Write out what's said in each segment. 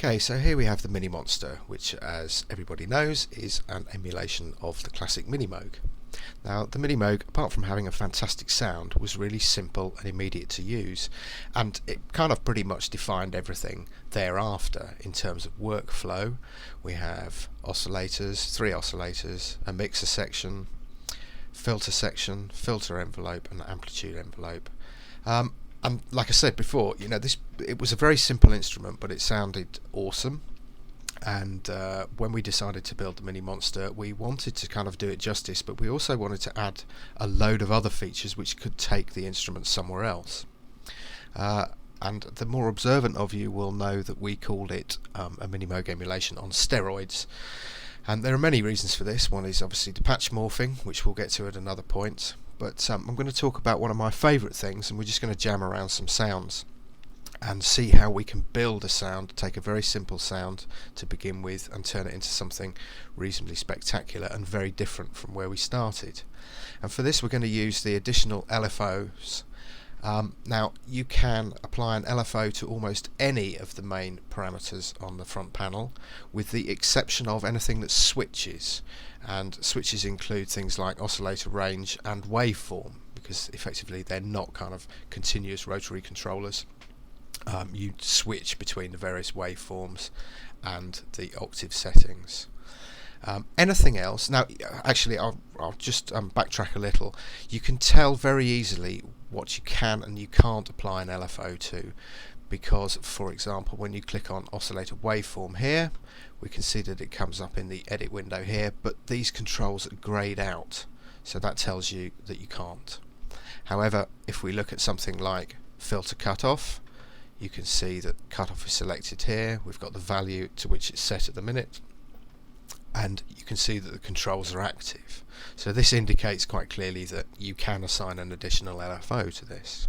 Okay, so here we have the Minimonsta, which, as everybody knows, is an emulation of the classic Minimoog. Now, the Minimoog, apart from having a fantastic sound, was really simple and immediate to use, and it kind of pretty much defined everything thereafter in terms of workflow. We have oscillators, 3 oscillators, a mixer section, section, filter envelope, and amplitude envelope. And like I said before, it was a very simple instrument, but it sounded awesome. And when we decided to build the Minimonsta, we wanted to kind of do it justice, but we also wanted to add a load of other features which could take the instrument somewhere else. And the more observant of you will know that we called it a Minimoog emulation on steroids. And there are many reasons for this. One is obviously the patch morphing, which we'll get to at another point. But I'm going to talk about one of my favourite things, and we're just going to jam around some sounds and see how we can build a sound, take a very simple sound to begin with and turn it into something reasonably spectacular and very different from where we started. And for this we're going to use the additional LFOs. Now you can apply an LFO to almost any of the main parameters on the front panel, with the exception of anything that switches, and switches include things like oscillator range and waveform, because effectively they're not kind of continuous rotary controllers. You switch between the various waveforms and the octave settings. Anything else? Now, actually, I'll just backtrack a little. You can tell very easily what you can and you can't apply an LFO to, because, for example, when you click on oscillator waveform here, we can see that it comes up in the edit window here, but these controls are grayed out, so that tells you that you can't. However, if we look at something like filter cutoff, you can see that cutoff is selected here. We've got the value to which it's set at the minute, and you can see that the controls are active. So this indicates quite clearly that you can assign an additional LFO to this.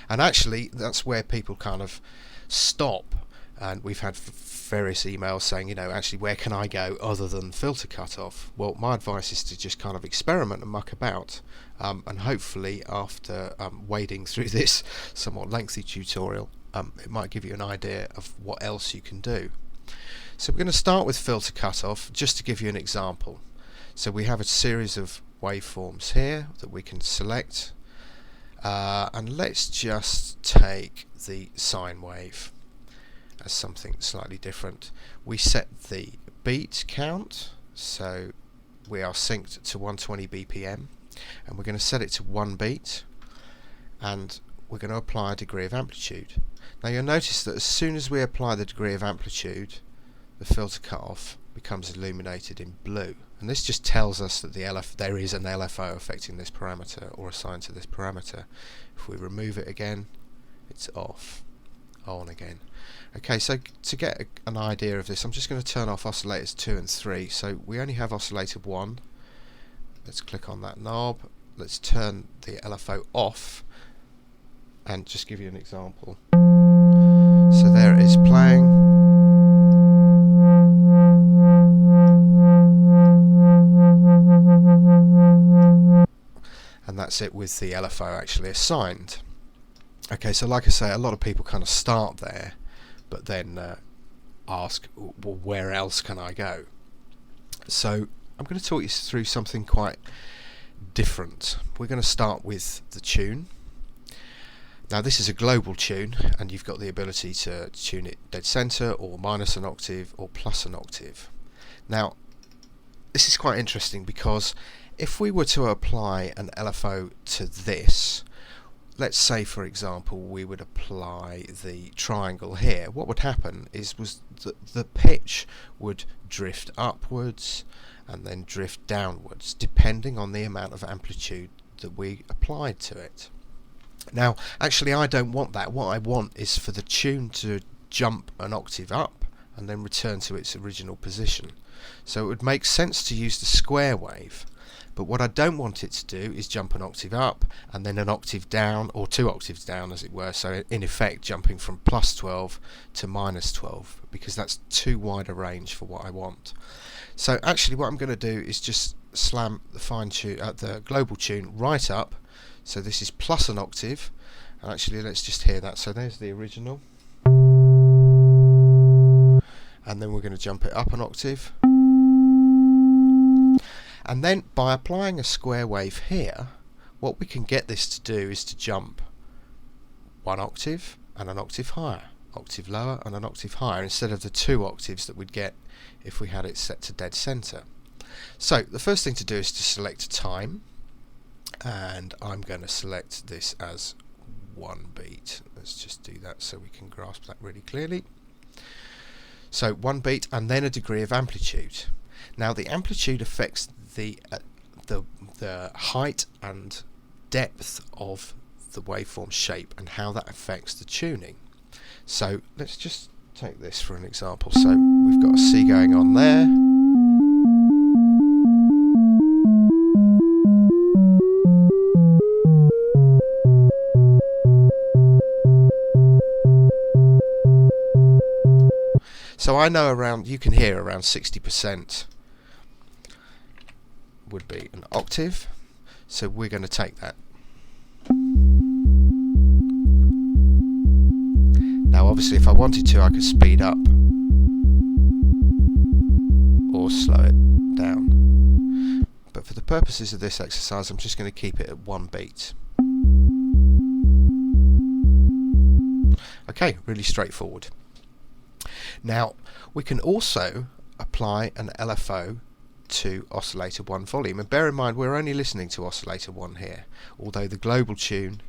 And actually that's where people kind of stop, and we've had various emails saying, actually where can I go other than filter cutoff? Well, my advice is to just kind of experiment and muck about, and hopefully after wading through this somewhat lengthy tutorial, it might give you an idea of what else you can do. So we're going to start with filter cutoff just to give you an example. So we have a series of waveforms here that we can select, and let's just take the sine wave as something slightly different. We set the beat count, so we are synced to 120 BPM, and we're going to set it to 1 beat, and we're going to apply a degree of amplitude. Now you'll notice that as soon as we apply the degree of amplitude, the filter cutoff becomes illuminated in blue, and this just tells us that there is an LFO affecting this parameter or assigned to this parameter. If we remove it again, it's off, on again. Okay, so to get an idea of this, I'm just going to turn off oscillators 2 and 3. So we only have oscillator 1. Let's click on that knob. Let's turn the LFO off and just give you an example. So there it is playing. And that's it with the LFO actually assigned. Okay, so like I say, a lot of people kind of start there, but then ask, well, where else can I go? So I'm going to talk you through something quite different. We're going to start with the tune. Now this is a global tune, and you've got the ability to tune it dead center, or minus an octave, or plus an octave. Now this is quite interesting, because if we were to apply an LFO to this, let's say for example we would apply the triangle here, what would happen was that the pitch would drift upwards and then drift downwards depending on the amount of amplitude that we applied to it. Now actually I don't want that. What I want is for the tune to jump an octave up and then return to its original position. So it would make sense to use the square wave. But what I don't want it to do is jump an octave up and then an octave down, or 2 octaves down as it were, so in effect jumping from plus 12 to minus 12, because that's too wide a range for what I want. So actually what I'm going to do is just slam the the global tune right up, so this is plus an octave, and actually let's just hear that. So there's the original. and then we're going to jump it up an octave. And then by applying a square wave here, what we can get this to do is to jump one octave and an octave higher, octave lower and an octave higher, instead of the 2 octaves that we'd get if we had it set to dead center. So the first thing to do is to select time, and I'm going to select this as 1 beat. Let's just do that so we can grasp that really clearly. So 1 beat and then a degree of amplitude. Now the amplitude affects the height and depth of the waveform shape and how that affects the tuning. So let's just take this for an example. So we've got a C going on there. So I know around, you can hear around 60% would be an octave. So we're going to take that. Now obviously if I wanted to, I could speed up or slow it down. But for the purposes of this exercise, I'm just going to keep it at 1 beat. Okay, really straightforward. Now we can also apply an LFO to oscillator 1 volume, and bear in mind we're only listening to oscillator 1 here, although the global tune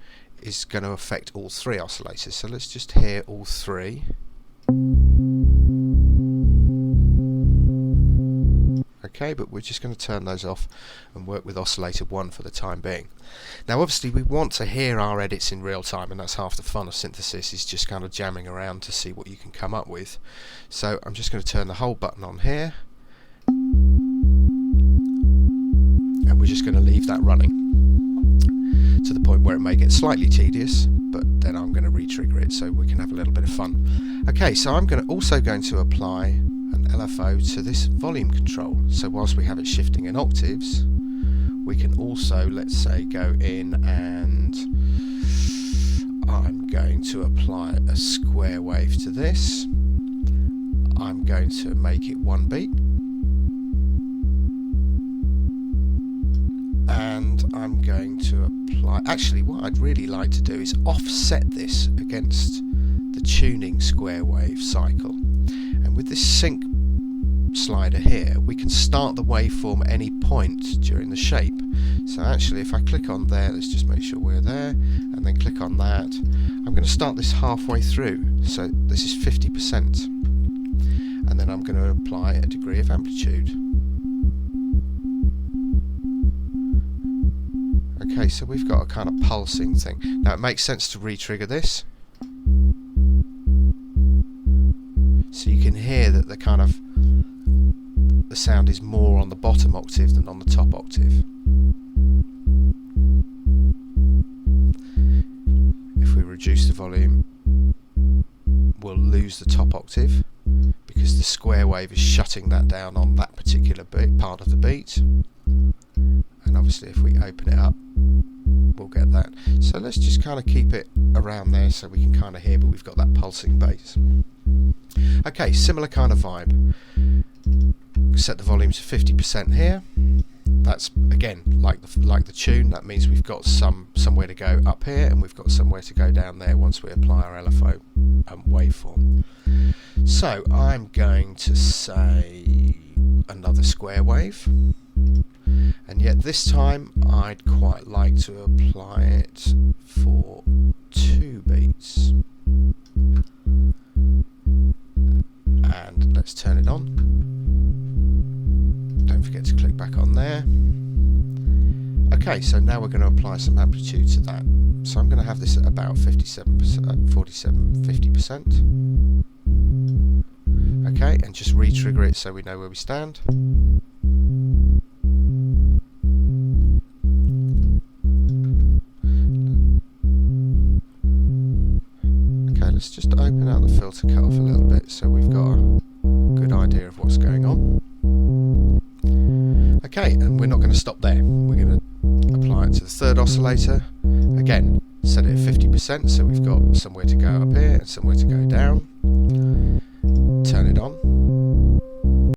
is going to affect all 3 oscillators. So let's just hear all 3. Okay, but we're just going to turn those off and work with oscillator 1 for the time being. Now obviously we want to hear our edits in real time, and that's half the fun of synthesis, is just kind of jamming around to see what you can come up with. So I'm just going to turn the whole button on here, and we're just going to leave that running to the point where it may get slightly tedious, but then I'm going to re-trigger it so we can have a little bit of fun. Okay, so I'm also going to apply an LFO to this volume control. So whilst we have it shifting in octaves, we can also, let's say, go in and I'm going to apply a square wave to this. I'm going to make it 1 beat. And I'm going to apply, actually what I'd really like to do is offset this against the tuning square wave cycle. And with this sync slider here, we can start the waveform at any point during the shape. So actually if I click on there, let's just make sure we're there, and then click on that, I'm going to start this halfway through. So this is 50%. And then I'm going to apply a degree of amplitude. Okay, so we've got a kind of pulsing thing. Now it makes sense to re-trigger this. So you can hear that the sound is more on the bottom octave than on the top octave. If we reduce the volume, we'll lose the top octave because the square wave is shutting that down on that particular part of the beat. And obviously if we open it up, we'll get that. So let's just kind of keep it around there so we can kind of hear, but we've got that pulsing bass. Okay, similar kind of vibe. Set the volume to 50% here. That's again like the tune. That means we've got somewhere to go up here, and we've got somewhere to go down there once we apply our LFO waveform. So I'm going to say another square wave. And yet this time I'd quite like to apply it for 2 beats. And let's turn it on. Don't forget to click back on there. Okay, so now we're going to apply some amplitude to that. So I'm going to have this at about 50%. Okay, and just re-trigger it so we know where we stand. Let's just open out the filter cutoff a little bit so we've got a good idea of what's going on. Okay, and we're not going to stop there. We're going to apply it to the 3rd oscillator. Again, set it at 50% so we've got somewhere to go up here and somewhere to go down.